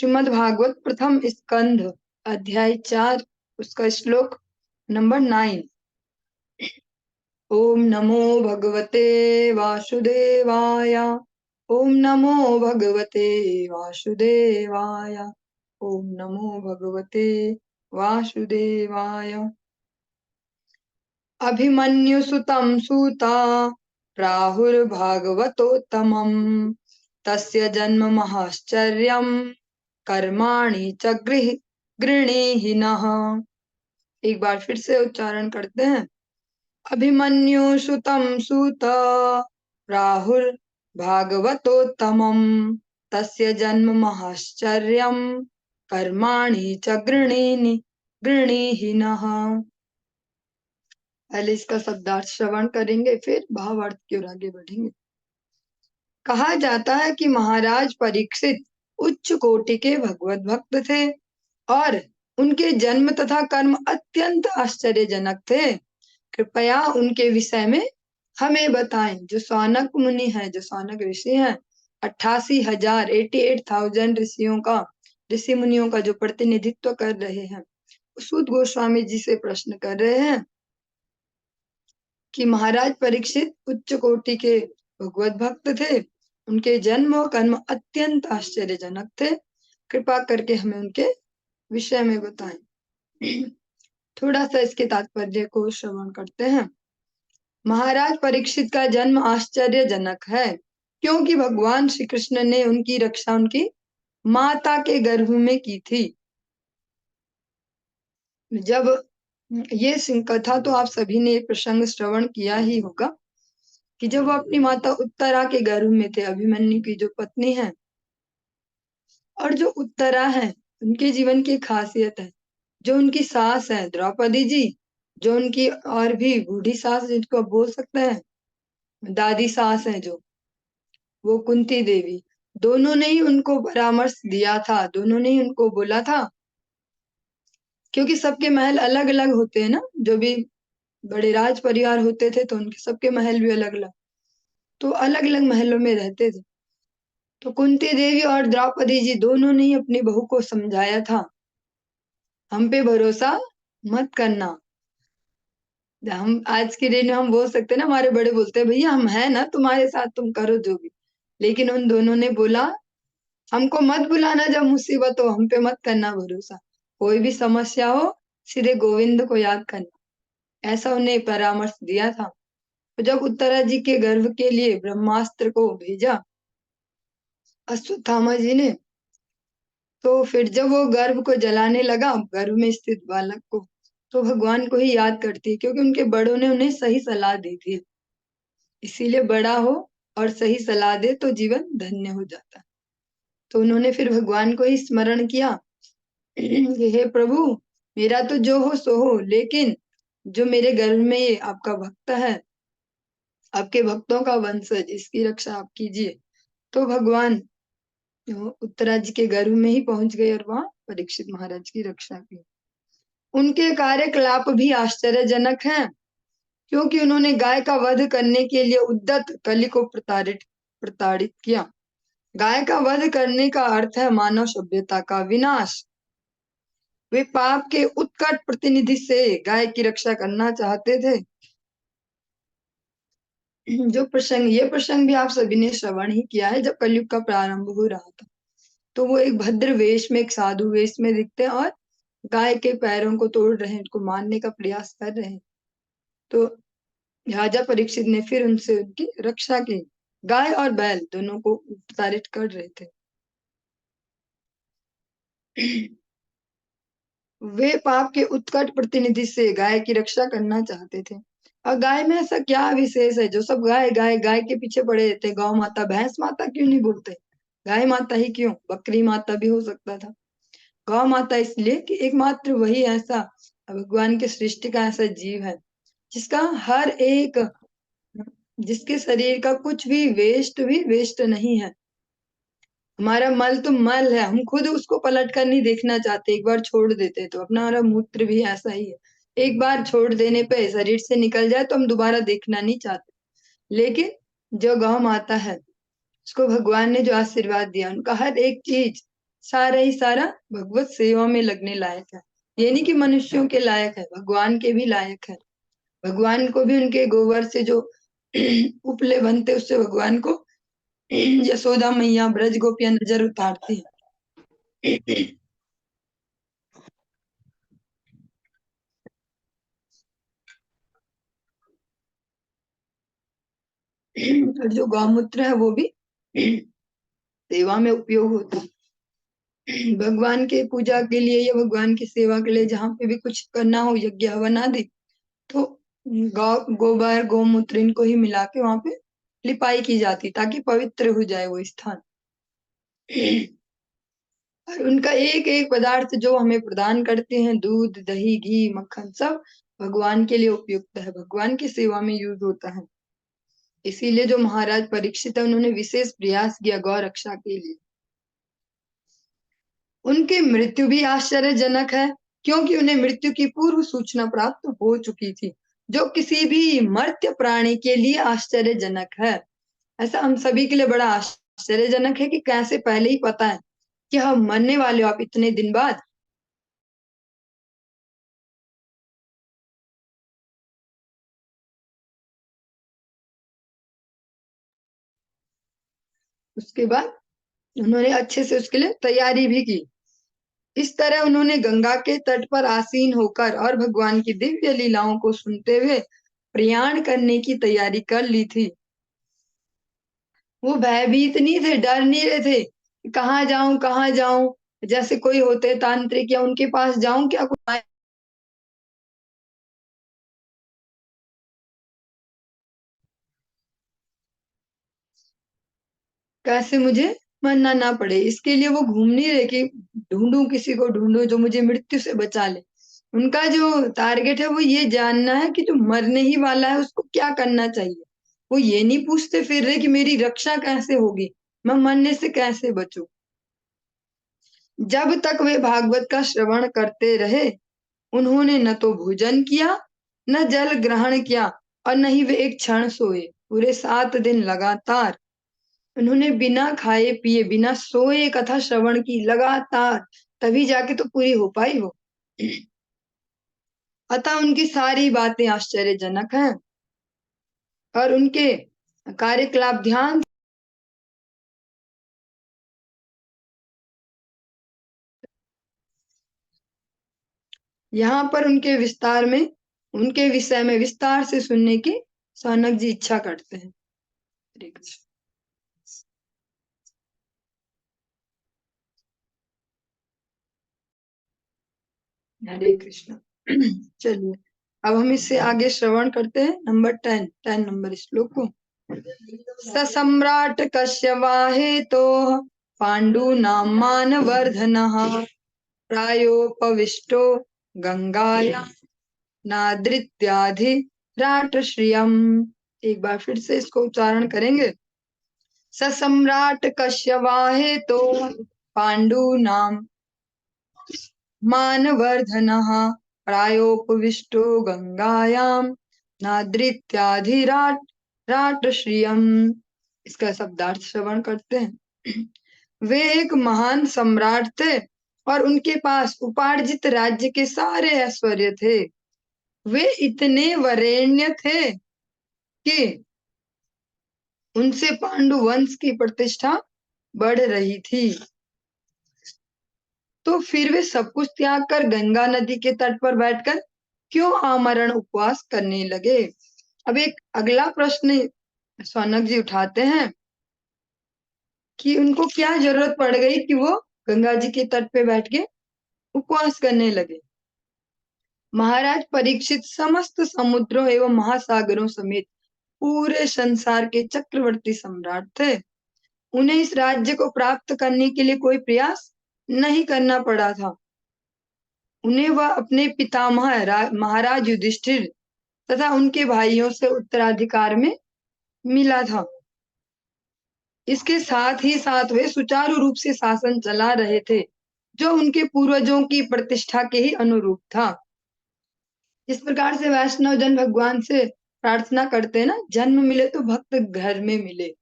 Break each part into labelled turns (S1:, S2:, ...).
S1: श्रीमद् भागवत प्रथम स्कंध अध्याय 4 उसका श्लोक नंबर 9। ओम नमो भगवते वासुदेवाय। ओम नमो भगवते वासुदेवाय। ओम नमो भगवते वासुदेवाय। अभिमन्युसुतं सूता प्राहुर्भागवतोत्तमम् तस्य जन्म महश्चर्यम् कर्माणि च गृणीहिनः। एक बार फिर से उच्चारण करते हैं। अभिमन्यु सुतं सूत राहुर भागवतोत्तमम् तस्य जन्म महश्चर्यम् कर्माणि च गृणीहिनः। पहले इसका शब्दार्थ श्रवण करेंगे, फिर भावार्थ की ओर आगे बढ़ेंगे। कहा जाता है कि महाराज परीक्षित उच्च कोटि के भगवत भक्त थे और उनके जन्म तथा कर्म अत्यंत आश्चर्यजनक थे। कृपया उनके विषय में हमें बताएं। जो सौनक मुनि है, जो सौनक ऋषि हैं, 88,000 ऋषि मुनियों का जो प्रतिनिधित्व कर रहे हैं, सूत गोस्वामी जी से प्रश्न कर रहे हैं कि महाराज परीक्षित उच्च कोटि के भगवत भक्त थे, उनके जन्म और कर्म अत्यंत आश्चर्यजनक थे। कृपा करके हमें उनके विषय में बताएं। थोड़ा सा इसके तात्पर्य को श्रवण करते हैं। महाराज परीक्षित का जन्म आश्चर्यजनक है क्योंकि भगवान श्री कृष्ण ने उनकी रक्षा उनकी माता के गर्भ में की थी। जब ये कथा तो आप सभी ने प्रसंग श्रवण किया ही होगा कि जब वो अपनी माता उत्तरा के गर्भ में थे, अभिमन्यु की जो पत्नी है, और जो उत्तरा है उनके जीवन की खासियत है, जो उनकी सास है द्रौपदी जी, जो उनकी और भी बूढ़ी सास जिनको आप बोल सकते हैं दादी सास है, जो वो कुंती देवी, दोनों ने ही उनको परामर्श दिया था, दोनों ने ही उनको बोला था। क्योंकि सबके महल अलग अलग होते हैं ना, जो भी बड़े राज परिवार होते थे तो उनके सबके महल भी अलग अलग, तो अलग अलग महलों में रहते थे। तो कुंती देवी और द्रौपदी जी दोनों ने ही अपनी बहू को समझाया था, हम पे भरोसा मत करना। हम आज के दिन हम बोल सकते हैं ना, हमारे बड़े बोलते हैं भैया हम हैं ना तुम्हारे साथ, तुम करो जो भी। लेकिन उन दोनों ने बोला हमको मत बुलाना, जब मुसीबत हो हम पे मत करना भरोसा, कोई भी समस्या हो सीधे गोविंद को याद करना, ऐसा उन्हें परामर्श दिया था। तो जब उत्तरा जी के गर्भ के लिए ब्रह्मास्त्र को भेजा अश्वत्थामा जी ने, तो फिर जब वो गर्भ को जलाने लगा, गर्भ में स्थित बालक को, तो भगवान को ही याद करती, क्योंकि उनके बड़ों ने उन्हें सही सलाह दी थी। इसीलिए बड़ा हो और सही सलाह दे तो जीवन धन्य हो जाता। तो उन्होंने फिर भगवान को ही स्मरण किया कि हे प्रभु, मेरा तो जो हो सो हो, लेकिन जो मेरे गर्भ में ये आपका भक्त है, आपके भक्तों का वंशज, इसकी रक्षा आप कीजिए। तो भगवान उत्तरा जी के गर्भ में ही पहुंच गए और वहां परीक्षित महाराज की रक्षा की। उनके कार्यकलाप भी आश्चर्यजनक हैं, क्योंकि उन्होंने गाय का वध करने के लिए उद्यत कली को प्रताड़ित किया। गाय का वध करने का अर्थ है मानव सभ्यता का विनाश। वे पाप के उत्कट प्रतिनिधि से गाय की रक्षा करना चाहते थे। ये प्रसंग भी आप सभी ने श्रवण ही किया है, जब कलयुग का प्रारंभ हो रहा था, तो वो एक भद्र वेश में, एक साधु वेश में दिखते हैं और गाय के पैरों को तोड़ रहे हैं, उनको मारने का प्रयास कर रहे हैं। तो राजा परीक्षित ने फिर उनसे उनकी रक्षा की। गाय और बैल दोनों को प्रताड़ित कर रहे थे। वे पाप के उत्कट प्रतिनिधि से गाय की रक्षा करना चाहते थे। और गाय में ऐसा क्या विशेष है जो सब गाय गाय गाय के पीछे पड़े रहते? गौ माता, भैंस माता क्यों नहीं बोलते? गाय माता ही क्यों? बकरी माता भी हो सकता था। गौ माता इसलिए कि एकमात्र वही ऐसा भगवान के सृष्टि का ऐसा जीव है जिसका हर एक, जिसके शरीर का कुछ भी वेस्ट नहीं है। हमारा मल तो मल है, हम खुद उसको पलट कर नहीं देखना चाहते, एक बार छोड़ देते। तो अपना हमारा मूत्र भी ऐसा ही है, एक बार छोड़ देने पे शरीर से निकल जाए तो हम दोबारा देखना नहीं चाहते। लेकिन जो गौ माता है, उसको भगवान ने जो आशीर्वाद दिया, उनका हर एक चीज सारा ही सारा भगवत सेवा में लगने लायक है। ये नहीं कि मनुष्यों के लायक है, भगवान के भी लायक है। भगवान को भी उनके गोबर से जो उपले बनते उससे भगवान को यशोदा मैया ब्रज गोपियां नजर उतारती है। और जो गौमूत्र है वो भी सेवा में उपयोग होता है। भगवान के पूजा के लिए या भगवान की सेवा के लिए जहाँ पे भी कुछ करना हो, यज्ञ हवन आदि, तो गोबर गौमूत्र इनको ही मिला के वहां पे लिपाई की जाती ताकि पवित्र हो जाए वो स्थान। और उनका एक एक पदार्थ जो हमें प्रदान करते हैं, दूध दही घी मक्खन, सब भगवान के लिए उपयुक्त है, भगवान की सेवा में यूज होता है। इसीलिए जो महाराज परीक्षित है उन्होंने विशेष प्रयास किया गौ रक्षा के लिए। उनकी मृत्यु भी आश्चर्यजनक है, क्योंकि उन्हें मृत्यु की पूर्व सूचना प्राप्त हो चुकी थी, जो किसी भी मर्त्य प्राणी के लिए आश्चर्यजनक है। ऐसा हम सभी के लिए बड़ा आश्चर्यजनक है कि कैसे पहले ही पता है कि हम मरने वाले हो, आप इतने दिन बाद। उसके बाद उन्होंने अच्छे से उसके लिए तैयारी भी की। इस तरह उन्होंने गंगा के तट पर आसीन होकर और भगवान की दिव्य लीलाओं को सुनते हुए प्रयाण करने की तैयारी कर ली थी। वो भयभीत नहीं थे, डर नहीं रहे थे कि कहाँ जाऊं कहाँ जाऊं, जैसे कोई होते तांत्रिक या उनके पास जाऊं क्या, कोई कैसे मुझे मरना ना पड़े, इसके लिए वो घूम नहीं रहे कि ढूंढूं किसी को, ढूंढूं जो मुझे मृत्यु से बचा ले। उनका जो टारगेट है वो ये जानना है कि जो मरने ही वाला है उसको क्या करना चाहिए। वो ये नहीं पूछते फिर रहे कि मेरी रक्षा कैसे होगी, मैं मरने से कैसे बचूं। जब तक वे भागवत का श्रवण करते रहे, उन्होंने न तो भोजन किया, न जल ग्रहण किया, और न ही वे एक क्षण सोए। पूरे 7 दिन लगातार उन्होंने बिना खाए पिए बिना सोए कथा श्रवण की लगातार, तभी जाके तो पूरी हो पाई वो। अतः उनकी सारी बातें आश्चर्यजनक हैं और उनके कार्यकलाप ध्यान। यहाँ पर उनके विस्तार में, उनके विषय में विस्तार से सुनने की सौनक जी इच्छा करते हैं। हरे कृष्ण। हरे कृष्ण। चलिए अब हम इससे आगे श्रवण करते हैं नंबर 10 नंबर श्लोक को। ससम्राट कश्यवाहेतो पाण्डूनां मानवर्धनः प्रायोपविष्टो गंगाया नादृत्याधिराट्रश्रियम्। एक बार फिर से इसको उच्चारण करेंगे। ससम्राट कश्यवाहेतो पाण्डूनां मानवर्धनः प्रायोपविष्टो गंगायां नादृत्याधिराट राट्रश्रियम्। इसका शब्दार्थ श्रवण करते हैं। वे एक महान सम्राट थे और उनके पास उपार्जित राज्य के सारे ऐश्वर्य थे। वे इतने वरेण्य थे कि उनसे पांडु वंश की प्रतिष्ठा बढ़ रही थी। तो फिर वे सब कुछ त्याग कर गंगा नदी के तट पर बैठकर क्यों आमरण उपवास करने लगे। अब एक अगला प्रश्न सौनक जी उठाते हैं कि उनको क्या जरूरत पड़ गई कि वो गंगा जी के तट पे बैठ के उपवास करने लगे। महाराज परीक्षित समस्त समुद्रों एवं महासागरों समेत पूरे संसार के चक्रवर्ती सम्राट थे। उन्हें इस राज्य को प्राप्त करने के लिए कोई प्रयास नहीं करना पड़ा था। उन्हें वह अपने पितामह महाराज युधिष्ठिर तथा उनके भाइयों से उत्तराधिकार में मिला था। इसके साथ ही साथ वे सुचारू रूप से शासन चला रहे थे, जो उनके पूर्वजों की प्रतिष्ठा के ही अनुरूप था। इस प्रकार से वैष्णव जन भगवान से प्रार्थना करते हैं ना, जन्म मिले तो भक्त घर में मिले।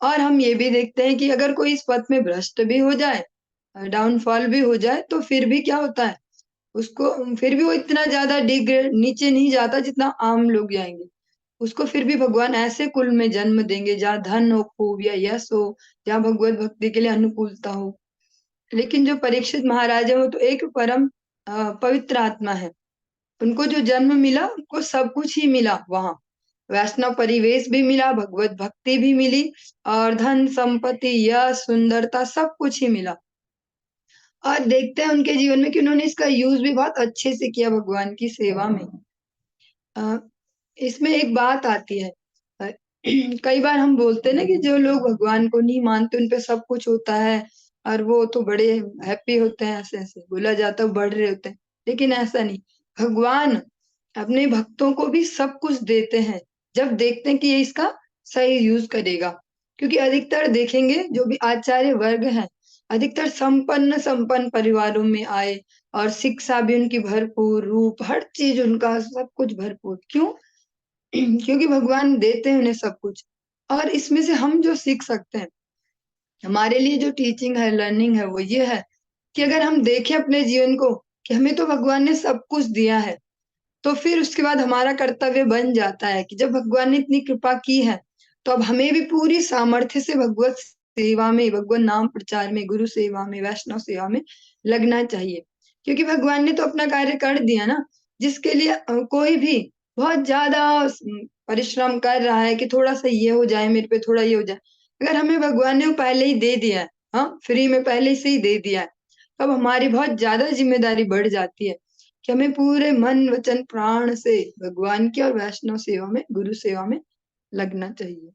S1: और हम ये भी देखते हैं कि अगर कोई इस पथ में भ्रष्ट भी हो जाए डाउनफॉल भी हो जाए तो फिर भी क्या होता है, उसको फिर भी वो इतना ज्यादा डिग्रेड नीचे नहीं जाता जितना आम लोग जाएंगे। उसको फिर भी भगवान ऐसे कुल में जन्म देंगे जहाँ धन हो, खूब या यश हो, जहाँ भगवत भक्ति के लिए अनुकूलता हो। लेकिन जो परीक्षित महाराज है वो तो एक परम पवित्र आत्मा है। उनको जो जन्म मिला उनको सब कुछ ही मिला वहां। वैष्णव परिवेश भी मिला, भगवत भक्ति भी मिली, और धन संपत्ति यश सुंदरता सब कुछ ही मिला। और देखते हैं उनके जीवन में कि उन्होंने इसका यूज भी बहुत अच्छे से किया भगवान की सेवा में। अ, इसमें एक बात आती है, अ, कई बार हम बोलते हैं ना कि जो लोग भगवान को नहीं मानते उन पे सब कुछ होता है और वो तो बड़े हैप्पी होते हैं, ऐसे ऐसे बोला जाता है, बढ़ रहे होते हैं। लेकिन ऐसा नहीं, भगवान अपने भक्तों को भी सब कुछ देते हैं जब देखते हैं कि ये इसका सही यूज करेगा। क्योंकि अधिकतर देखेंगे जो भी आचार्य वर्ग है, अधिकतर संपन्न संपन्न परिवारों में आए, और शिक्षा भी उनकी भरपूर, रूप हर चीज उनका सब कुछ भरपूर। क्यों? क्योंकि भगवान देते हैं उन्हें सब कुछ। और इसमें से हम जो सीख सकते हैं, हमारे लिए जो टीचिंग है, लर्निंग है, वो ये है कि अगर हम देखें अपने जीवन को कि हमें तो भगवान ने सब कुछ दिया है, तो फिर उसके बाद हमारा कर्तव्य बन जाता है कि जब भगवान ने इतनी कृपा की है तो अब हमें भी पूरी सामर्थ्य से भगवत सेवा में, भगवान नाम प्रचार में, गुरु सेवा में, वैष्णव सेवा में लगना चाहिए। क्योंकि भगवान ने तो अपना कार्य कर दिया ना, जिसके लिए कोई भी बहुत ज्यादा परिश्रम कर रहा है कि थोड़ा सा ये हो जाए मेरे पे, थोड़ा ये हो जाए, अगर हमें भगवान ने वो पहले ही दे दिया है, हाँ फ्री में पहले से ही दे दिया है, तब हमारी बहुत ज्यादा जिम्मेदारी बढ़ जाती है कि हमें पूरे मन वचन प्राण से भगवान की और वैष्णव सेवा में, गुरु सेवा में लगना चाहिए।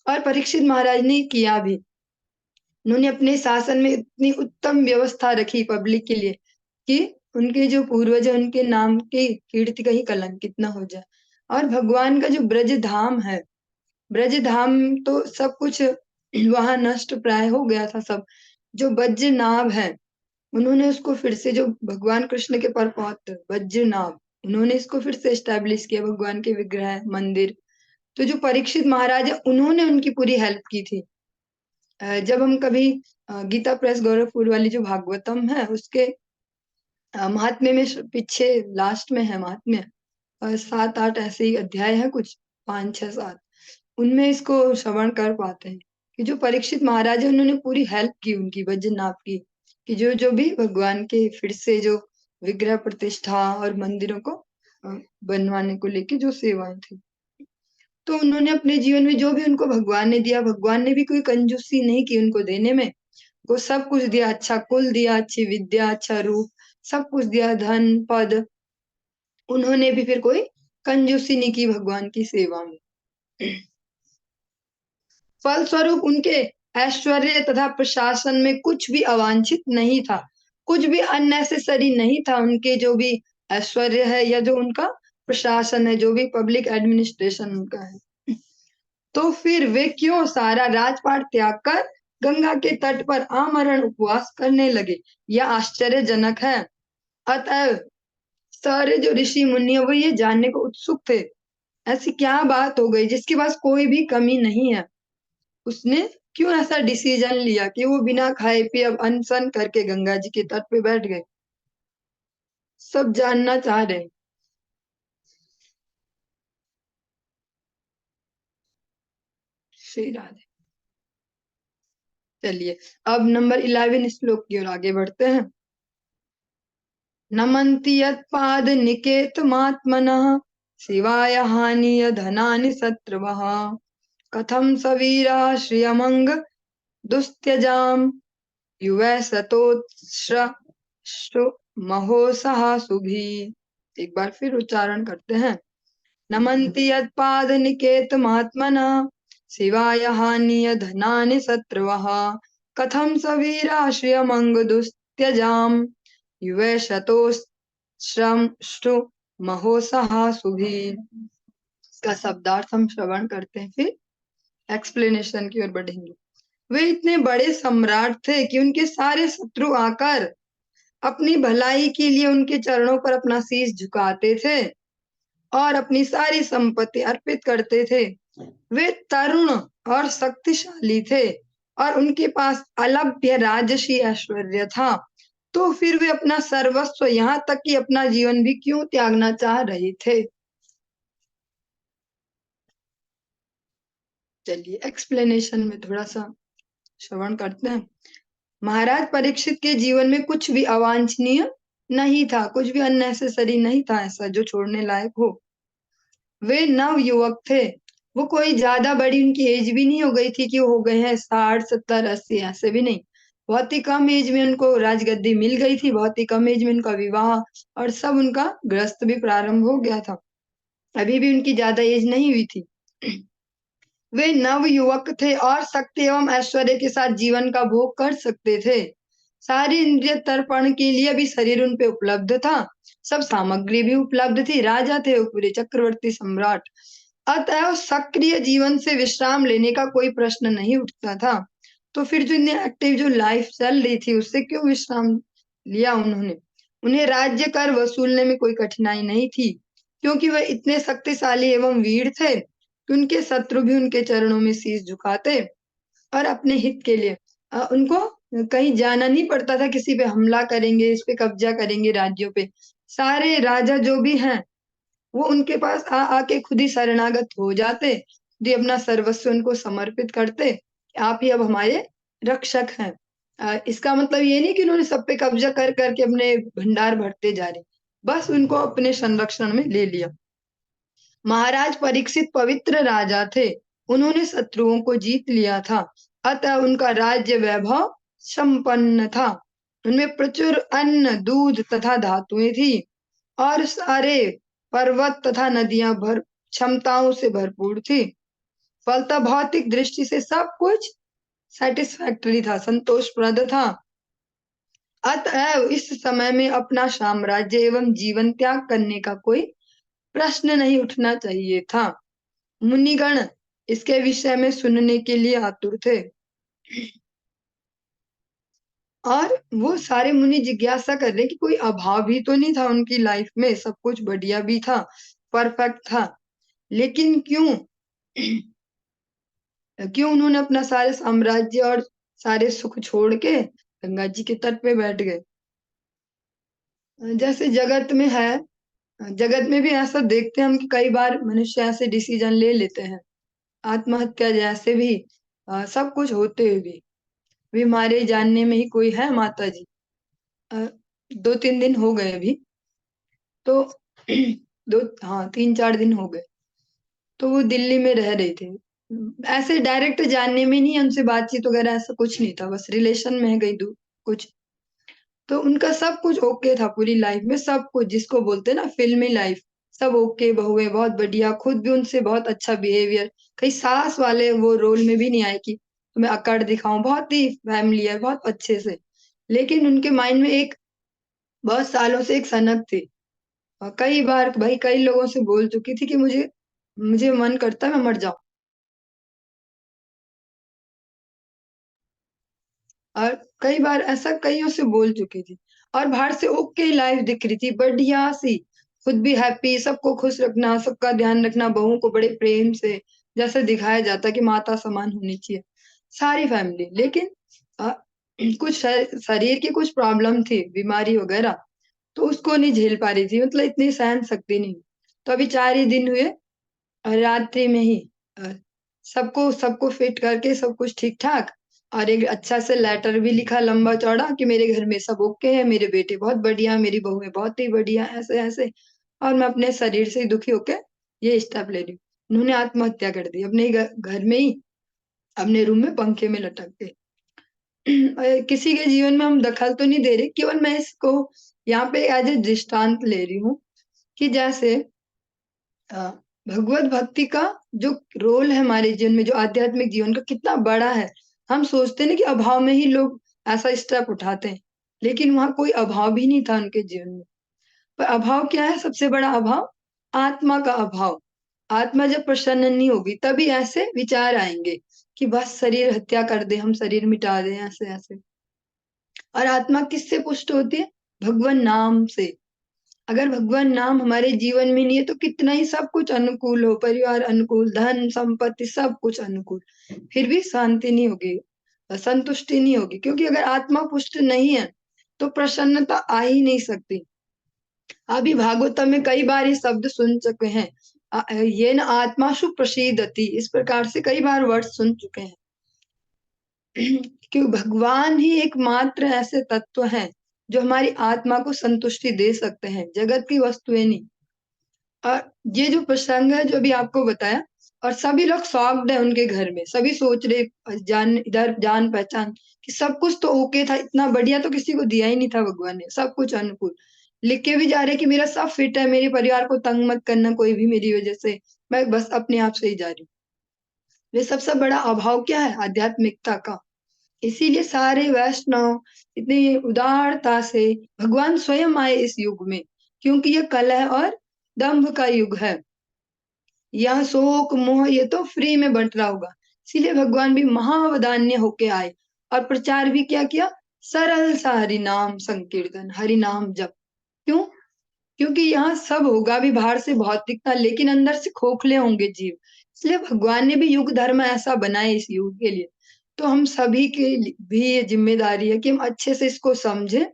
S1: और परीक्षित महाराज ने किया भी। उन्होंने अपने शासन में इतनी उत्तम व्यवस्था रखी पब्लिक के लिए कि उनके जो पूर्वज है उनके नाम की कीर्ति का ही कलंकित न हो जाए। और भगवान का जो ब्रज धाम है, ब्रज धाम तो सब कुछ वहां नष्ट प्राय हो गया था सब। जो वज्रनाभ है, उन्होंने उसको फिर से, जो भगवान कृष्ण के परपौत्र वज्रनाभ, उन्होंने इसको फिर से एस्टेब्लिश किया, भगवान के विग्रह मंदिर। तो जो परीक्षित महाराज है उन्होंने उनकी पूरी हेल्प की थी। जब हम कभी गीता प्रेस गोरखपुर वाली जो भागवतम है उसके महात्म्य में पीछे लास्ट में है महात्म्य, 7-8 ऐसे ही अध्याय है कुछ, 5-6-7, उनमें इसको श्रवण कर पाते हैं कि जो परीक्षित महाराज है उन्होंने पूरी हेल्प की उनकी वज्रनाभ की, कि जो जो भी भगवान के फिर से जो विग्रह प्रतिष्ठा और मंदिरों को बनवाने को लेके जो सेवाएं थी, तो उन्होंने अपने जीवन में जो भी उनको भगवान ने दिया, भगवान ने भी कोई कंजूसी नहीं की उनको देने में। वो सब कुछ दिया, अच्छा कुल दिया, अच्छी विद्या, अच्छा रूप, सब कुछ दिया, धन पद, उन्होंने भी फिर कोई कंजूसी नहीं की भगवान की सेवा में। फलस्वरूप उनके ऐश्वर्य तथा प्रशासन में कुछ भी अवांछित नहीं था, कुछ भी अननेसेसरी नहीं था। उनके जो भी ऐश्वर्य है या जो उनका प्रशासन है, जो भी पब्लिक एडमिनिस्ट्रेशन उनका है, तो फिर वे क्यों सारा राजपाट त्याग कर गंगा के तट पर आमरण उपवास करने लगे? यह आश्चर्यजनक है। अतएव सारे जो ऋषि मुनि वो ये जानने को उत्सुक थे, ऐसी क्या बात हो गई जिसके पास कोई भी कमी नहीं है। उसने क्यों ऐसा डिसीजन लिया कि वो बिना खाए पिए अब अनशन करके गंगा जी के तट पे बैठ गए? सब जानना चाह रहे हैं। श्री राधे। चलिए अब नंबर 11 श्लोक की ओर आगे बढ़ते हैं। नमन्ति यत्पाद निकेतमात्मनः शिवाय हानिय धनानि शत्रवः कथं स वीरा श्रियमंग दुस्त्यजाम युवै सतोत्स्र महोसः सुभी। एक बार फिर उच्चारण करते हैं। नमन्ति यत्पाद निकेतमात्मनः शिवाय हानिय धनानि शत्रवः कथं स वीरा श्रियमंग दुस्त्यजाम युवै शतोश्रमश्रु महोसः सुभी। इसका शब्दार्थ हम श्रवण करते हैं, फिर एक्सप्लेनेशन की ओर बढ़ेंगे। वे इतने बड़े सम्राट थे कि उनके सारे शत्रु आकर अपनी भलाई के लिए उनके चरणों पर अपना शीश झुकाते थे और अपनी सारी संपत्ति अर्पित करते थे। वे तरुण और शक्तिशाली थे, और उनके पास अलभ्य राजसी ऐश्वर्य था, तो फिर वे अपना सर्वस्व, यहाँ तक कि अपना जीवन भी क्यों त्यागना चाह रहे थे? चलिए एक्सप्लेनेशन में थोड़ा सा श्रवण करते हैं। महाराज परीक्षित के जीवन में कुछ भी अवांछनीय नहीं था, कुछ भी अननेसेसरी नहीं था ऐसा जो छोड़ने लायक हो। वे नव युवक थे, वो कोई ज्यादा बड़ी उनकी एज भी नहीं हो गई थी कि वो हो गए हैं 60 70 80, ऐसे भी नहीं। बहुत ही कम एज में उनको राजगद्दी मिल गई थी, बहुत ही कम एज में उनका विवाह और सब उनका गृहस्थ भी प्रारंभ हो गया था, अभी भी उनकी ज्यादा एज नहीं हुई थी। वे नव युवक थे और शक्ति एवं ऐश्वर्य के साथ जीवन का भोग कर सकते थे। सारी इंद्रिय तर्पण के लिए भी शरीर उन पे उपलब्ध था, सब सामग्री भी उपलब्ध थी, राजा थे वो पूरे, चक्रवर्ती सम्राट। अतः सक्रिय जीवन से विश्राम लेने का कोई प्रश्न नहीं उठता था। तो फिर जो इतनी एक्टिव जो लाइफ चल रही थी उससे क्यों विश्राम लिया उन्होंने? उन्हें राज्य कर वसूलने में कोई कठिनाई नहीं थी, क्योंकि वह इतने शक्तिशाली एवं वीर थे कि उनके शत्रु भी उनके चरणों में शीश झुकाते और अपने हित के लिए उनको कहीं जाना नहीं पड़ता था, किसी पे हमला करेंगे, इस पे कब्जा करेंगे राज्यों पे। सारे राजा जो भी हैं वो उनके पास आ आके खुद ही शरणागत हो जाते, खुद ही अपना सर्वस्व उनको समर्पित करते, आप ही अब हमारे रक्षक हैं। इसका मतलब ये नहीं कि उन्होंने सब पे कब्जा कर करके अपने भंडार भरते जा रहे, बस उनको अपने संरक्षण में ले लिया। महाराज परीक्षित पवित्र राजा थे, उन्होंने शत्रुओं को जीत लिया था, अतः उनका राज्य वैभव संपन्न था। उनमें प्रचुर अन्न, दूध तथा धातुएं थी और सारे पर्वत तथा नदियां भर क्षमताओं से भरपूर थी। फलतः भौतिक दृष्टि से सब कुछ सेटिस्फैक्टरी था, संतोषप्रद था। अतः इस समय में अपना साम्राज्य एवं जीवन त्याग करने का कोई प्रश्न नहीं उठना चाहिए था। मुनिगण इसके विषय में सुनने के लिए आतुर थे और वो सारे मुनि जिज्ञासा कर रहे कि कोई अभाव भी तो नहीं था उनकी लाइफ में, सब कुछ बढ़िया भी था, परफेक्ट था, लेकिन क्यों क्यों उन्होंने अपना सारे साम्राज्य और सारे सुख छोड़ के गंगा जी के तट पे बैठ गए? जैसे जगत में है, जगत में भी ऐसा देखते हैं हम कि कई बार मनुष्य ऐसे डिसीजन ले लेते हैं, आत्महत्या जैसे भी सब कुछ होते हुए भी हमारे जानने में ही कोई है माता जी, 2 3 दिन हो गए अभी, तो दो, हाँ 3 4 दिन हो गए, तो वो दिल्ली में रह रहे थे। ऐसे डायरेक्ट जानने में नहीं, हमसे बातचीत वगैरह ऐसा कुछ नहीं था, बस रिलेशन में है गई दूर कुछ। तो उनका सब कुछ ओके था, पूरी लाइफ में सब कुछ जिसको बोलते हैं ना फिल्मी लाइफ, सब ओके, बहुएं बहुत बढ़िया, खुद भी उनसे बहुत अच्छा बिहेवियर, कहीं सास वाले वो रोल में भी नहीं आए कि तुम्हें अकड़ दिखाऊं, बहुत ही फैमिली है, बहुत अच्छे से। लेकिन उनके माइंड में एक बहुत सालों से एक सनक थी, और कई बार भाई कई लोगों से बोल चुकी थी कि मुझे मुझे मन करता है मैं मर जाऊं, और कई बार ऐसा कईयों से बोल चुकी थी, और बाहर से ओके लाइफ दिख रही थी बढ़िया सी, खुद भी हैप्पी, सबको खुश रखना, सबका ध्यान रखना, बहू को बड़े प्रेम से जैसे दिखाया जाता कि माता समान होनी चाहिए सारी फैमिली। लेकिन अ, कुछ शरीर की कुछ प्रॉब्लम थी, बीमारी वगैरह, तो उसको नहीं झेल पा रही थी, मतलब इतनी सहन शक्ति नहीं। तो अभी 4 ही दिन हुए और रात्रि में ही अ, सबको सबको फिट करके सब कुछ ठीक ठाक, और एक अच्छा से लेटर भी लिखा लंबा चौड़ा कि मेरे घर में सब ओके है, मेरे बेटे बहुत बढ़िया, मेरी बहू है बहुत ही बढ़िया, ऐसे ऐसे, और मैं अपने शरीर से ही दुखी होके ये स्टेप ले रही हूँ। उन्होंने आत्महत्या कर दी अपने ही घर में ही, अपने रूम में पंखे में लटक के। किसी के जीवन में हम दखल तो नहीं दे रहे, केवल मैं इसको यहाँ पे एज ए दृष्टांत ले रही हूँ कि जैसे अ, भगवत भक्ति का जो रोल है हमारे जीवन में, जो आध्यात्मिक जीवन का कितना बड़ा है। हम सोचते हैं ना कि अभाव में ही लोग ऐसा स्टेप उठाते हैं, लेकिन वहां कोई अभाव भी नहीं था उनके जीवन में। पर अभाव क्या है? सबसे बड़ा अभाव आत्मा का अभाव। आत्मा जब प्रसन्न नहीं होगी तभी ऐसे विचार आएंगे कि बस शरीर हत्या कर दे, हम शरीर मिटा दें, ऐसे ऐसे। और आत्मा किससे पुष्ट होती है? भगवान नाम से। अगर भगवान नाम हमारे जीवन में नहीं है तो कितना ही सब कुछ अनुकूल हो, परिवार अनुकूल, धन संपत्ति सब कुछ अनुकूल, फिर भी शांति नहीं होगी। संतुष्टि नहीं होगी, क्योंकि अगर आत्मा पुष्ट नहीं है तो प्रसन्नता आ ही नहीं सकती। अभी भागवतम में कई बार ये शब्द सुन चुके हैं, ये न आत्माशु प्रसीदति, इस प्रकार से कई बार वर्ड सुन चुके हैं। क्योंकि भगवान ही एकमात्र ऐसे तत्व हैं जो हमारी आत्मा को संतुष्टि दे सकते हैं, जगत की वस्तुएं नहीं। और ये जो प्रसंग है जो भी आपको बताया, और सभी लोग शॉक्ड है उनके घर में, सभी सोच रहे जान इधर जान पहचान कि सब कुछ तो ओके था, इतना बढ़िया तो किसी को दिया ही नहीं था भगवान ने, सब कुछ अनुकूल लिख के भी जा रहे कि मेरा सब फिट है, मेरे परिवार को तंग मत करना कोई भी मेरी वजह से, मैं बस अपने आप से ही जा रही हूँ। ये सबसे बड़ा अभाव क्या है? आध्यात्मिकता का। इसीलिए सारे वैष्णव इतनी उदारता से, भगवान स्वयं आए इस युग में, क्योंकि ये कलह और दंभ का युग है। यह शोक मोह ये तो फ्री में बंट रहा होगा, इसीलिए भगवान भी महावदान्य होके आए और प्रचार भी क्या किया? सरल सा हरि नाम संकीर्तन, हरि नाम जप। क्यों? क्योंकि यहाँ सब होगा भी बाहर से भौतिकता, लेकिन अंदर से खोखले होंगे जीव, इसलिए भगवान ने भी युग धर्म ऐसा बनाया इस युग के लिए। तो हम सभी के भी ये जिम्मेदारी है कि हम अच्छे से इसको समझें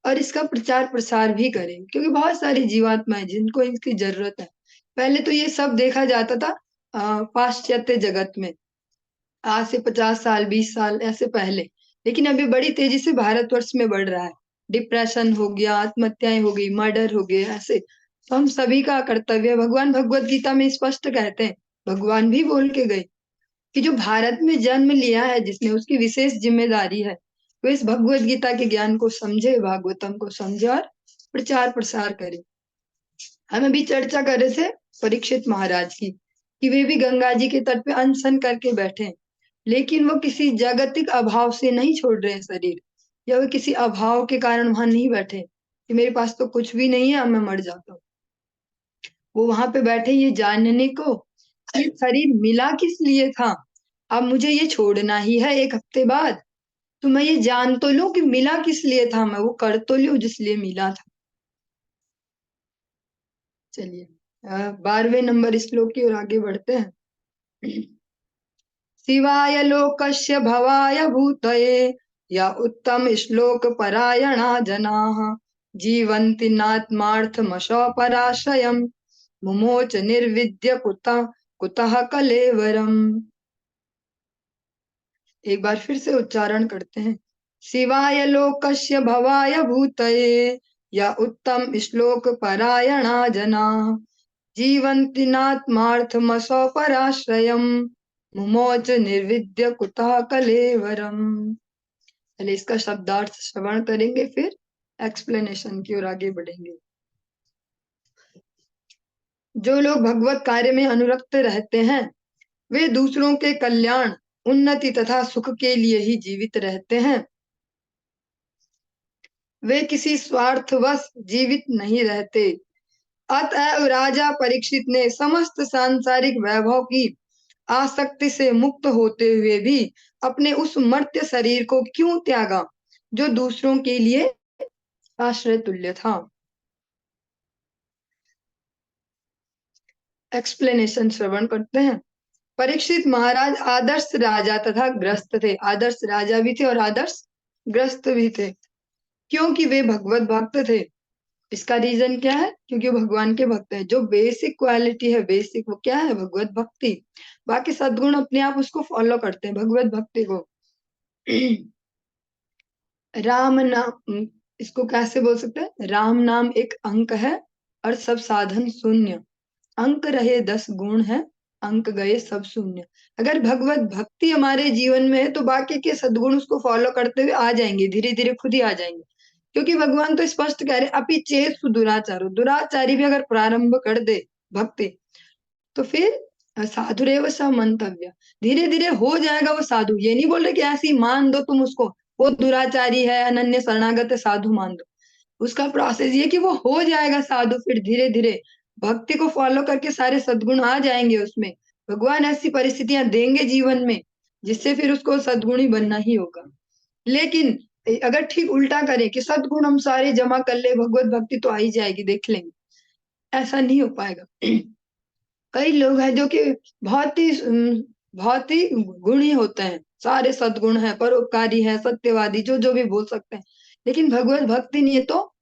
S1: और इसका प्रचार प्रसार भी करें, क्योंकि बहुत सारी जीवात्मा है जिनको इसकी जरूरत है। पहले तो ये सब देखा जाता था पाश्चात्य जगत में, आज से 50 साल 20 साल ऐसे पहले, लेकिन अभी बड़ी तेजी से भारतवर्ष में बढ़ रहा है। डिप्रेशन हो गया, आत्महत्याएं हो गई, मर्डर हो गए, ऐसे। तो हम सभी का कर्तव्य है, भगवान भगवत गीता में स्पष्ट कहते हैं, भगवान भी बोल के गए कि जो भारत में जन्म लिया है जिसने, उसकी विशेष जिम्मेदारी है वो इस भगवत गीता के ज्ञान को समझे, भागवतम को समझे और प्रचार प्रसार करे। हम अभी चर्चा कर रहे थे परीक्षित महाराज की, कि वे भी गंगा जी के तट पे अनशन करके बैठे हैं, लेकिन वो किसी जागतिक अभाव से नहीं छोड़ रहे हैं शरीर, या वो किसी अभाव के कारण वहां नहीं बैठे कि मेरे पास तो कुछ भी नहीं है, अब मैं मर जाता हूँ। वो वहां पे बैठे ये जानने को कि शरीर मिला किस लिए था, अब मुझे ये छोड़ना ही है 1 हफ्ते बाद, तो मैं ये जान तो लूं कि मिला किस लिए था, मैं वो कर तो लूं जिस लिए मिला था। चलिए 12वें नंबर श्लोक की ओर आगे बढ़ते हैं। शिवाय लोकस्य भवाय भूतये या उत्तम श्लोक परायणा जनाः जीवन्ति नात्मार्थमशौ पराश्रयम् मुमोच निर्विद्य कुतः कुतः कलेवरम्। एक बार फिर से उच्चारण करते हैं। शिवाय लोकस्य भवाय भूतये या उत्तम श्लोक परायणा जनाः जीवन्ति नात्मार्थमसौ पराश्रयम् मुमोच निर्विद्य कुतः कलेवरम्। पहले इसका शब्दार्थ श्रवण करेंगे, फिर एक्सप्लेनेशन की ओर आगे बढ़ेंगे। जो लोग भगवत कार्य में अनुरक्त रहते हैं वे दूसरों के कल्याण, उन्नति तथा सुख के लिए ही जीवित रहते हैं। वे किसी स्वार्थवश जीवित नहीं रहते। अतएव राजा परीक्षित ने समस्त सांसारिक वैभव की आसक्ति से मुक्त होते हुए भी अपने उस मर्त्य शरीर को क्यों त्यागा जो दूसरों के लिए आश्रय तुल्य था। एक्सप्लेनेशन श्रवण करते हैं। परीक्षित महाराज आदर्श राजा तथा ग्रस्त थे, आदर्श राजा भी थे और आदर्श ग्रस्त भी थे, क्योंकि वे भगवत भक्त थे। इसका रीजन क्या है? क्योंकि वो भगवान के भक्त हैं। जो बेसिक क्वालिटी है, बेसिक वो क्या है? भगवत भक्ति। बाकी सद्गुण अपने आप उसको फॉलो करते हैं, भगवत भक्ति को। राम नाम, इसको कैसे बोल सकते हैं? राम नाम एक अंक है और सब साधन शून्य। अंक रहे 10 गुण है, अंक गए सब शून्य। अगर भगवत भक्ति हमारे जीवन में है तो बाकी के सद्गुण उसको फॉलो करते हुए आ जाएंगे, धीरे धीरे खुद ही आ जाएंगे। क्योंकि भगवान तो स्पष्ट कह रहे अपि चेत दुराचारो, दुराचारी भी अगर प्रारंभ कर दे भक्ति तो फिर साधुरेव स मंतव्य, धीरे धीरे हो जाएगा वो साधु। ये नहीं बोल रहे कि ऐसे ही मान दो तुम उसको, वो दुराचारी है, अनन्य शरणागत है, साधु मान दो। उसका प्रोसेस ये कि वो हो जाएगा साधु, फिर धीरे धीरे भक्ति को फॉलो करके सारे सद्गुण आ जाएंगे उसमें। भगवान ऐसी परिस्थितियां देंगे जीवन में जिससे फिर उसको सद्गुणी बनना ही होगा। लेकिन अगर ठीक उल्टा करें कि सद्गुण हम सारे जमा कर ले, भगवत भक्ति तो आ ही जाएगी, देख लेंगे, ऐसा नहीं हो पाएगा। कई लोग हैं जो कि बहुत ही गुणी होते हैं, सारे सद्गुण है, परोपकारी है, सत्यवादी, जो जो भी बोल सकते हैं, लेकिन भगवत भक्ति नहीं है तो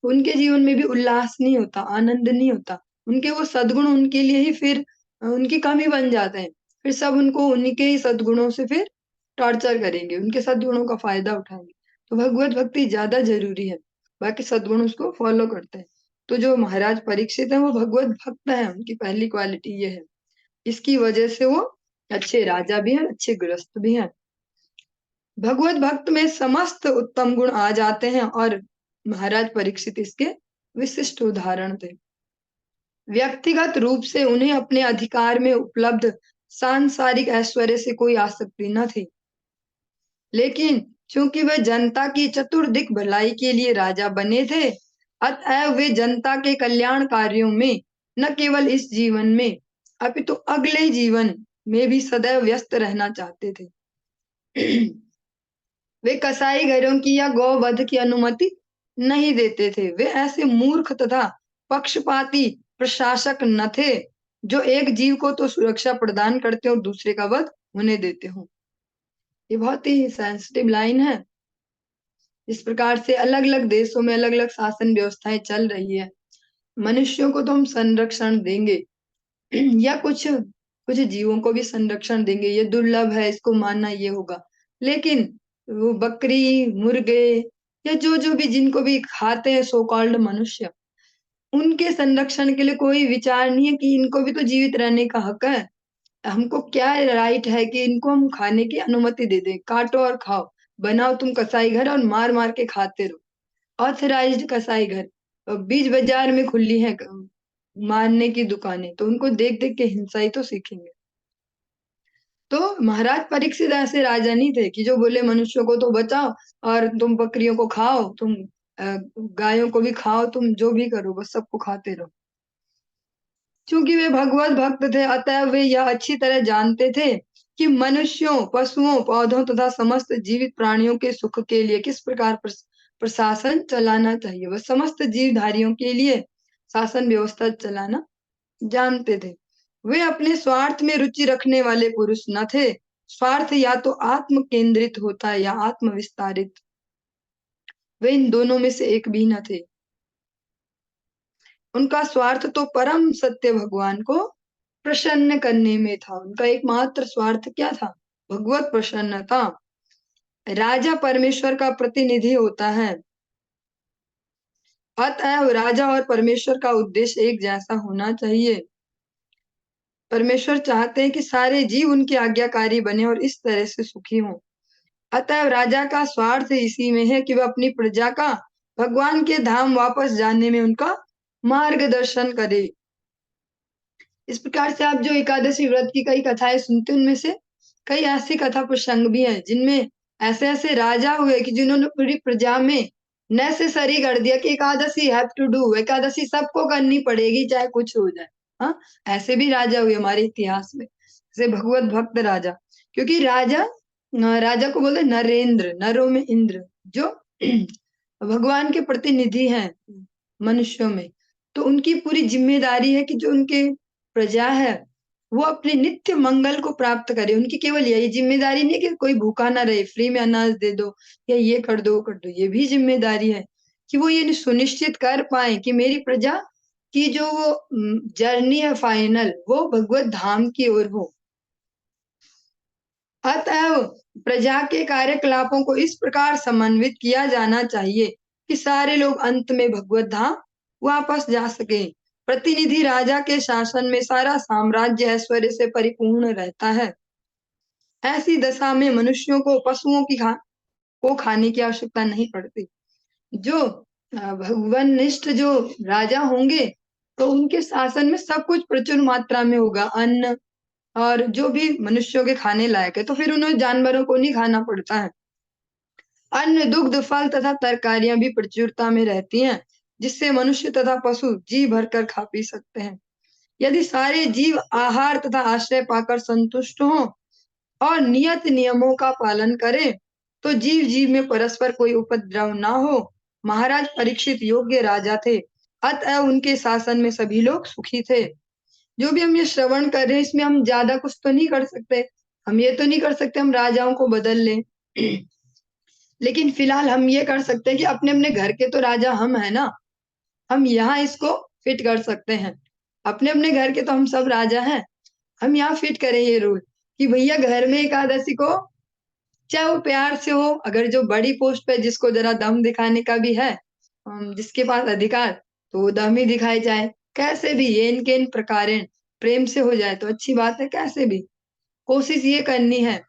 S1: उनके जीवन में भी उल्लास नहीं होता, आनंद नहीं होता। उनके वो सद्गुण उनके लिए ही फिर उनकी कमी बन जाते हैं। फिर सब उनको उन्हीं के ही सद्गुणों से फिर टॉर्चर करेंगे, उनके सद्गुणों का फायदा उठाएंगे। तो भगवत भक्ति ज्यादा जरूरी है, बाकी सद्गुण उसको फॉलो करते हैं। तो जो महाराज परीक्षित है वो भगवत भक्त है, उनकी पहली क्वालिटी ये है। इसकी वजह से वो अच्छे राजा भी हैं, अच्छे गृहस्थ भी हैं। भगवत भक्त में समस्त उत्तम गुण आ जाते हैं और महाराज परीक्षित इसके विशिष्ट उदाहरण थे। व्यक्तिगत रूप से उन्हें अपने अधिकार में उपलब्ध सांसारिक ऐश्वर्य से कोई आसक्ति न थी, लेकिन चूंकि वे जनता की चतुर्दिक भलाई के लिए राजा बने थे, अतएव वे जनता के कल्याण कार्यों में न केवल इस जीवन में अपितु अगले जीवन में भी सदैव व्यस्त रहना चाहते थे। वे कसाई घरों की या गौवध की अनुमति नहीं देते थे। वे ऐसे मूर्ख तथा पक्षपाती प्रशासक न थे जो एक जीव को तो सुरक्षा प्रदान करते और दूसरे का वध होने देते हो। ये बहुत ही सेंसिटिव लाइन है। इस प्रकार से अलग अलग देशों में अलग अलग शासन व्यवस्थाएं चल रही है। मनुष्यों को तो हम संरक्षण देंगे या कुछ कुछ जीवों को भी संरक्षण देंगे, ये दुर्लभ है, इसको मानना ये होगा। लेकिन वो बकरी, मुर्गे या जो जो भी जिनको भी खाते हैं सो कॉल्ड मनुष्य, उनके संरक्षण के लिए कोई विचार नहीं है कि इनको भी तो जीवित रहने का हक है। हमको क्या राइट है कि इनको हम खाने की अनुमति दे दें? काटो और खाओ, बनाओ तुम कसाई घर और मार मार के खाते रहो। ऑथराइज्ड कसाई घर बीच बाजार में खुली है मारने की दुकानें, तो उनको देख देख के हिंसा ही तो सीखेंगे। तो महाराज परीक्षित ऐसे राजा नहीं थे कि जो बोले मनुष्यों को तो बचाओ और तुम बकरियों को खाओ, तुम गायों को भी खाओ, तुम जो भी करो बस सबको खाते रहो। क्योंकि वे भगवत भक्त थे, अतः वे यह अच्छी तरह जानते थे कि मनुष्यों, पशुओं, पौधों तथा समस्त जीवित प्राणियों के सुख के लिए किस प्रकार प्रशासन चलाना चाहिए। वह समस्त जीवधारियों के लिए शासन व्यवस्था चलाना जानते थे। वे अपने स्वार्थ में रुचि रखने वाले पुरुष न थे। स्वार्थ या तो आत्म केंद्रित होता है या आत्म विस्तारित, वे इन दोनों में से एक भी न थे। उनका स्वार्थ तो परम सत्य भगवान को प्रसन्न करने में था। उनका एकमात्र स्वार्थ क्या था? भगवत प्रसन्नता। राजा परमेश्वर का प्रतिनिधि होता है, अतएव राजा और परमेश्वर का उद्देश्य एक जैसा होना चाहिए। परमेश्वर चाहते हैं कि सारे जीव उनके आज्ञाकारी बने और इस तरह से सुखी हों। अतएव राजा का स्वार्थ इसी में है कि वह अपनी प्रजा का भगवान के धाम वापस जाने में उनका मार्गदर्शन करे। इस प्रकार से आप जो एकादशी व्रत की कई कथाएं सुनते हैं, उनमें से कई ऐसी कथा प्रसंग भी हैं जिनमें ऐसे ऐसे राजा हुए कि जिन्होंने पूरी प्रजा में नेसेसरी कर दिया कि Ekadashi have to do, Ekadashi सबको करनी पड़ेगी चाहे कुछ हो जाए। हाँ, ऐसे भी राजा हुए हमारे इतिहास में, जैसे भगवत भक्त राजा। क्योंकि राजा राजा को बोलते नरेंद्र, नरों में इंद्र, जो भगवान के प्रतिनिधि हैं मनुष्यों में। तो उनकी पूरी जिम्मेदारी है कि जो उनके प्रजा है वो अपने नित्य मंगल को प्राप्त करे। उनकी केवल यही जिम्मेदारी नहीं कि कोई भूखा ना रहे, फ्री में अनाज दे दो या ये कर दो वो कर दो। ये भी जिम्मेदारी है कि वो ये सुनिश्चित कर पाए कि मेरी प्रजा की जो जर्नी है फाइनल, वो भगवत धाम की ओर हो। अतएव प्रजा के कार्यकलापों को इस प्रकार समन्वित किया जाना चाहिए कि सारे लोग अंत में भगवत धाम वापस जा सके। प्रतिनिधि राजा के शासन में सारा साम्राज्य ऐश्वर्य से परिपूर्ण रहता है। ऐसी दशा में मनुष्यों को पशुओं को खाने की आवश्यकता नहीं पड़ती। जो भगवान निष्ठ जो राजा होंगे तो उनके शासन में सब कुछ प्रचुर मात्रा में होगा, अन्न और जो भी मनुष्यों के खाने लायक है, तो फिर उन्हें जानवरों को नहीं खाना पड़ता है। अन्न, दुग्ध, फल तथा तरकारियां भी प्रचुरता में रहती हैं, जिससे मनुष्य तथा पशु जी भरकर खा पी सकते हैं। यदि सारे जीव आहार तथा आश्रय पाकर संतुष्ट हों और नियत नियमों का पालन करें, तो जीव जीव में परस्पर कोई उपद्रव ना हो। महाराज परीक्षित योग्य राजा थे, अतः उनके शासन में सभी लोग सुखी थे। जो भी हम ये श्रवण कर रहे हैं इसमें हम ज्यादा कुछ तो नहीं कर सकते, हम ये तो नहीं कर सकते हम राजाओं को बदल लें लेकिन फिलहाल हम ये कर सकते हैं कि अपने अपने घर के तो राजा हम है ना, हम यहाँ इसको फिट कर सकते हैं। अपने अपने घर के तो हम सब राजा हैं, हम यहाँ फिट करें ये रूल कि भैया घर में एकादशी को चाहे वो प्यार से हो, अगर जो बड़ी पोस्ट पे जिसको जरा दम दिखाने का भी है, जिसके पास अधिकार, तो वो दम ही दिखाई जाए। कैसे भी येन केन प्रकारेण प्रेम से हो जाए तो अच्छी बात है। कैसे भी कोशिश ये करनी है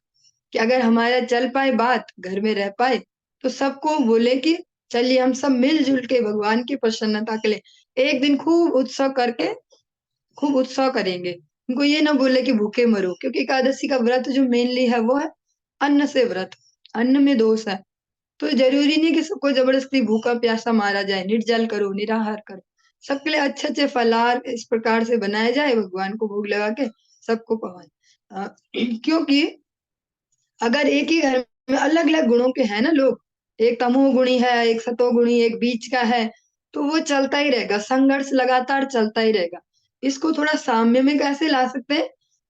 S1: कि अगर हमारा चल पाए बात, घर में रह पाए, तो सबको बोले कि चलिए हम सब मिलजुल के भगवान की प्रसन्नता के लिए एक दिन खूब उत्सव करेंगे। उनको ये ना बोले कि भूखे मरो, क्योंकि एकादशी का व्रत जो मेनली है वो है अन्न से व्रत। अन्न में दोष है, तो जरूरी नहीं कि सबको जबरदस्ती भूखा प्यासा मारा जाए। निर्जल करो, निराहार करो, सबके लिए अच्छे अच्छे फलाहार इस प्रकार से बनाया जाए, भगवान को भोग लगा के सबको पवाए। क्योंकि अगर एक ही घर में अलग अलग गुणों के हैं ना लोग, एक तमोगुणी है, एक सतोगुणी, एक बीच का है, तो वो चलता ही रहेगा, संघर्ष लगातार चलता ही रहेगा। इसको थोड़ा साम्य में कैसे ला सकते हैं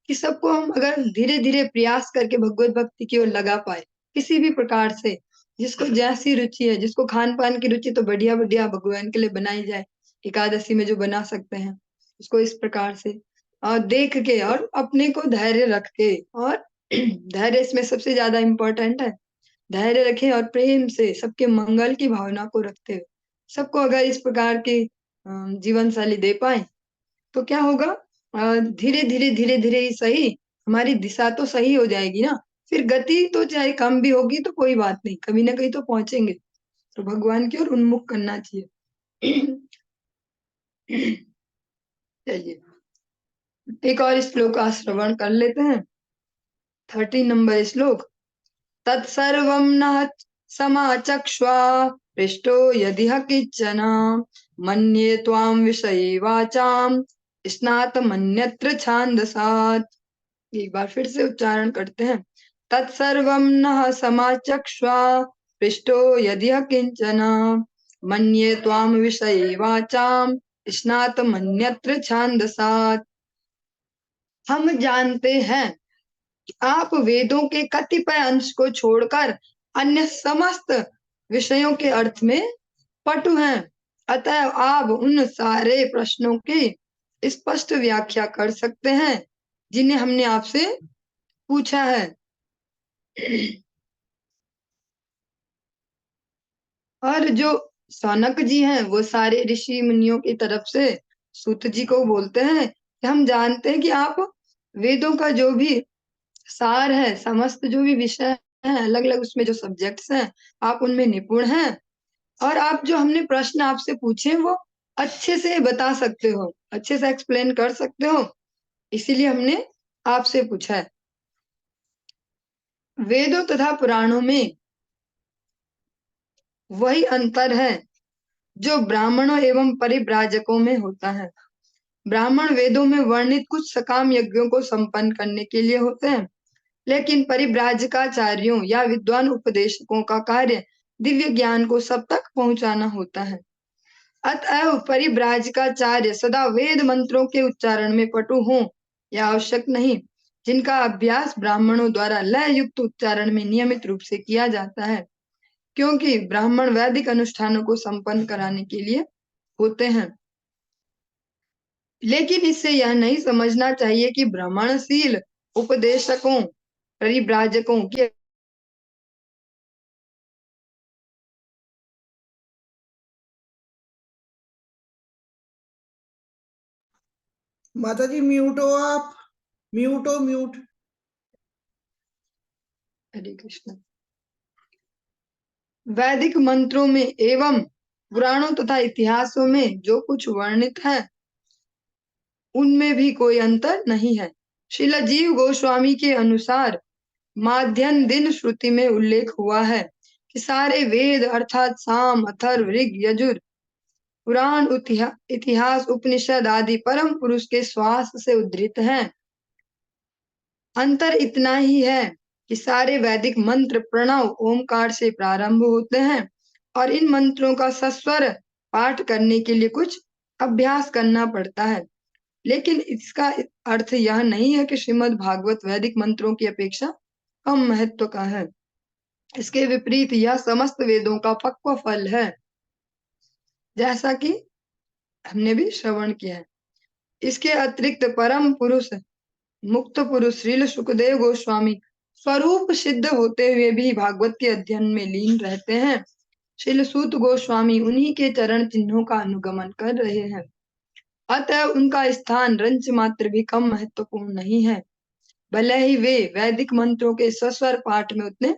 S1: कि सबको हम अगर धीरे धीरे प्रयास करके भगवत भक्ति की ओर लगा पाए, किसी भी प्रकार से, जिसको जैसी रुचि है, जिसको खान पान की रुचि, तो बढ़िया बढ़िया भगवान के लिए बनाई जाए, एकादशी में जो बना सकते हैं उसको इस प्रकार से और देख के और अपने को धैर्य रख के, और धैर्य इसमें सबसे ज्यादा इम्पोर्टेंट है। धैर्य रखें और प्रेम से सबके मंगल की भावना को रखते हुए सबको अगर इस प्रकार की जीवन शैली दे पाए, तो क्या होगा, धीरे धीरे धीरे धीरे ही सही, हमारी दिशा तो सही हो जाएगी ना। फिर गति तो चाहे कम भी होगी तो कोई बात नहीं, कभी ना कहीं तो पहुंचेंगे। तो भगवान की ओर उन्मुख करना चाहिए। चलिए एक और श्लोक का श्रवण कर लेते हैं। 13 नंबर श्लोक। तत्सर्वं न समाचक्ष्वा पृष्टो यदिह किच्चन मन्ये त्वां विषये वाचां स्नातमन्यत्र छान्दसात्। एक बार फिर से उच्चारण करते हैं। तत्सर्वं न समाचक्ष्वा पृष्टो यदिह किंचन मन्ये त्वां विषये वाचां स्नातमन्यत्र छान्दसात्। हम जानते हैं आप वेदों के कतिपय अंश को छोड़कर अन्य समस्त विषयों के अर्थ में पटु हैं, अतः आप उन सारे प्रश्नों की स्पष्ट व्याख्या कर सकते हैं जिन्हें हमने आपसे पूछा है। और जो सौनक जी हैं वो सारे ऋषि मुनियों की तरफ से सूत जी को बोलते हैं कि हम जानते हैं कि आप वेदों का जो भी सार है, समस्त जो भी विषय हैं, अलग अलग उसमें जो सब्जेक्ट्स हैं, आप उनमें निपुण हैं, और आप जो हमने प्रश्न आपसे पूछे वो अच्छे से बता सकते हो, अच्छे से एक्सप्लेन कर सकते हो, इसीलिए हमने आपसे पूछा है। वेदों तथा पुराणों में वही अंतर है जो ब्राह्मणों एवं परिव्राजकों में होता है। ब्राह्मण वेदों में वर्णित कुछ सकाम यज्ञों को संपन्न करने के लिए होते हैं, लेकिन परिव्राजकाचार्यों या विद्वान उपदेशकों का कार्य दिव्य ज्ञान को सब तक पहुंचाना होता है। अतएव परिव्राजकाचार्य सदा वेद मंत्रों के उच्चारण में पटु हों या आवश्यक नहीं, जिनका अभ्यास ब्राह्मणों द्वारा लय युक्त उच्चारण में नियमित रूप से किया जाता है, क्योंकि ब्राह्मण वैदिक अनुष्ठानों को संपन्न कराने के लिए होते हैं। लेकिन इससे यह नहीं समझना चाहिए कि ब्राह्मणशील उपदेशकों परिव्राजकों की
S2: माता जी म्यूट हो आप, म्यूट हो, म्यूट।
S1: हरे कृष्ण। वैदिक मंत्रों में एवं पुराणों तथा इतिहासों में जो कुछ वर्णित है उनमें भी कोई अंतर नहीं है। श्रील जीव गोस्वामी के अनुसार माध्यन दिन श्रुति में उल्लेख हुआ है कि सारे वेद अर्थात साम, अथर्व, ऋग, यजुर, पुराण, इतिहास, उपनिषद आदि परम पुरुष के श्वास से उद्धृत हैं। अंतर इतना ही है कि सारे वैदिक मंत्र प्रणव ओमकार से प्रारंभ होते हैं और इन मंत्रों का सस्वर पाठ करने के लिए कुछ अभ्यास करना पड़ता है। लेकिन इसका अर्थ यह नहीं है कि श्रीमद् भागवत वैदिक मंत्रों की अपेक्षा कम महत्व का है। इसके विपरीत यह समस्त वेदों का पक्व फल है, जैसा कि हमने भी श्रवण किया है। इसके अतिरिक्त परम पुरुष मुक्त पुरुष श्रील सुखदेव गोस्वामी स्वरूप सिद्ध होते हुए भी भागवत के अध्ययन में लीन रहते हैं। श्रील सूत गोस्वामी उन्हीं के चरण चिन्हों का अनुगमन कर रहे हैं, अतः उनका स्थान रंच मात्र भी कम महत्वपूर्ण नहीं है, भले ही वे वैदिक मंत्रों के सस्वर पाठ में उतने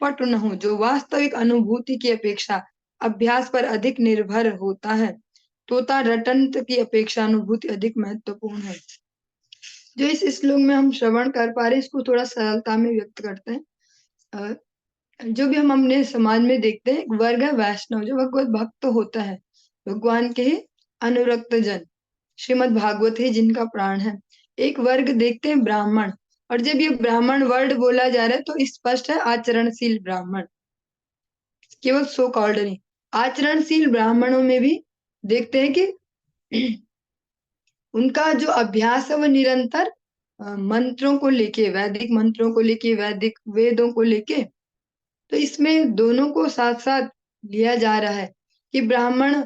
S1: पटु न हो, जो वास्तविक अनुभूति की अपेक्षा अभ्यास पर अधिक निर्भर होता है। तोता रटंत की अपेक्षा अनुभूति अधिक महत्वपूर्ण है। जो इस श्लोक में हम श्रवण कर पा रहे हैं, इसको थोड़ा सरलता में व्यक्त करते हैं। जो भी हम अपने समाज में देखते हैं, एक वर्ग है वैष्णव, जो भगवत भक्त होता है, भगवान के अनुरक्त जन, श्रीमद् भागवत ही जिनका प्राण है। एक वर्ग देखते हैं ब्राह्मण, और जब ये ब्राह्मण वर्ड बोला जा रहा है तो स्पष्ट है आचरणशील ब्राह्मण, केवल सो कॉल्ड नहीं। आचरणशील ब्राह्मणों में भी देखते हैं कि उनका जो अभ्यास है वो निरंतर मंत्रों को लेके, वैदिक मंत्रों को लेके, वैदिक वेदों को लेके, तो इसमें दोनों को साथ साथ लिया जा रहा है कि ब्राह्मण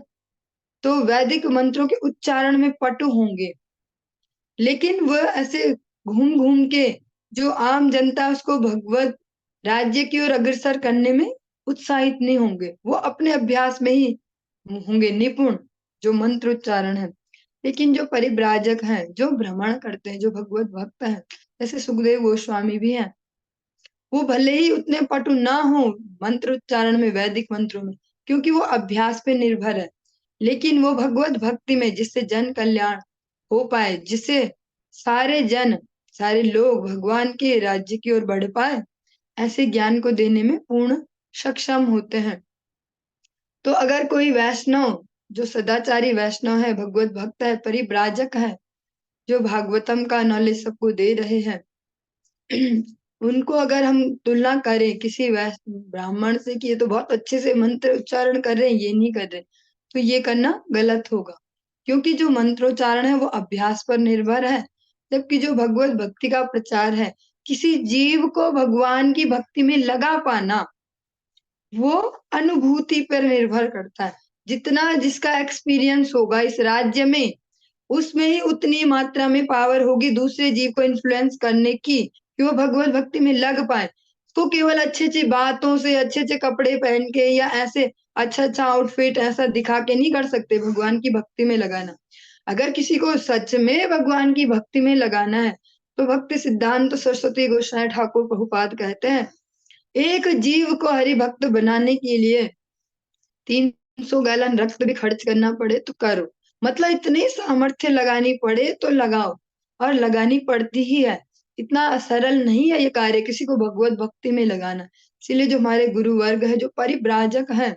S1: तो वैदिक मंत्रों के उच्चारण में पटु होंगे, लेकिन वह ऐसे घूम घूम के जो आम जनता उसको भगवत राज्य की ओर अग्रसर करने में उत्साहित नहीं होंगे, वो अपने अभ्यास में ही होंगे निपुण, जो मंत्र उच्चारण है। लेकिन जो परिव्राजक हैं, जो भ्रमण करते हैं, जो भगवत भक्त हैं, जैसे सुखदेव गोस्वामी भी हैं, वो भले ही उतने पटु ना हो मंत्र उच्चारण में, वैदिक मंत्रों में, क्योंकि वो अभ्यास पे निर्भर है, लेकिन वो भगवत भक्ति में जिससे जन कल्याण हो पाए, जिससे सारे जन, सारे लोग भगवान के राज्य की ओर बढ़ पाए, ऐसे ज्ञान को देने में पूर्ण सक्षम होते हैं। तो अगर कोई वैष्णव, जो सदाचारी वैष्णव है, भगवत भक्त है, परिव्राजक है, जो भागवतम का नॉलेज सबको दे रहे हैं, उनको अगर हम तुलना करें किसी ब्राह्मण से कि ये तो बहुत अच्छे से मंत्र उच्चारण कर रहे हैं, ये नहीं कर रहे, तो ये करना गलत होगा, क्योंकि जो मंत्रोच्चारण है वो अभ्यास पर निर्भर है, जबकि जो भगवत भक्ति का प्रचार है, किसी जीव को भगवान की भक्ति में लगा पाना, वो अनुभूति पर निर्भर करता है। जितना जिसका एक्सपीरियंस होगा इस राज्य में, उसमें ही उतनी मात्रा में पावर होगी दूसरे जीव को इन्फ्लुएंस करने की, कि वो भगवत भक्ति में लग पाए। तो केवल अच्छी अच्छी बातों से, अच्छे अच्छे कपड़े पहन के, या ऐसे अच्छा अच्छा आउटफिट ऐसा दिखा के नहीं कर सकते भगवान की भक्ति में लगाना। अगर किसी को सच में भगवान की भक्ति में लगाना है, तो भक्ति सिद्धांत सरस्वती गोसाई ठाकुर प्रभुपाद कहते हैं, एक जीव को हरि भक्त बनाने के लिए 300 गैलन रक्त भी खर्च करना पड़े तो करो, मतलब इतनी सामर्थ्य लगानी पड़े तो लगाओ, और लगानी पड़ती ही है। इतना सरल नहीं है ये कार्य किसी को भगवत भक्ति में लगाना। इसलिए जो हमारे गुरु वर्ग है, जो परिव्राजक है,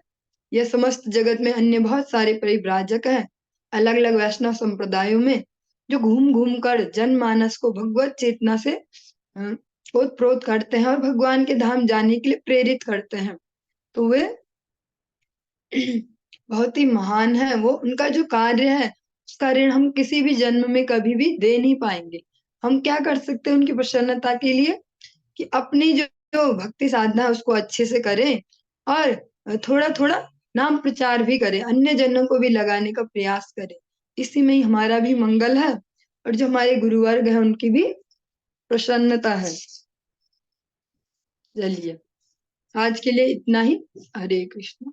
S1: यह समस्त जगत में अन्य बहुत सारे परिव्राजक हैं, अलग अलग वैष्णव संप्रदायों में, जो घूम घूम कर जनमानस को भगवत चेतना से ओतप्रोत करते हैं और भगवान के धाम जाने के लिए प्रेरित करते हैं। तो वे बहुत ही महान है। वो उनका जो कार्य है, उसका ऋण हम किसी भी जन्म में कभी भी दे नहीं पाएंगे। हम क्या कर सकते हैं उनकी प्रसन्नता के लिए, कि अपनी जो भक्ति साधना है उसको अच्छे से करें, और थोड़ा थोड़ा नाम प्रचार भी करें, अन्य जनों को भी लगाने का प्रयास करें। इसी में ही हमारा भी मंगल है, और जो हमारे गुरुवर्ग है उनकी भी प्रसन्नता है। चलिए, आज के लिए इतना ही। हरे कृष्ण।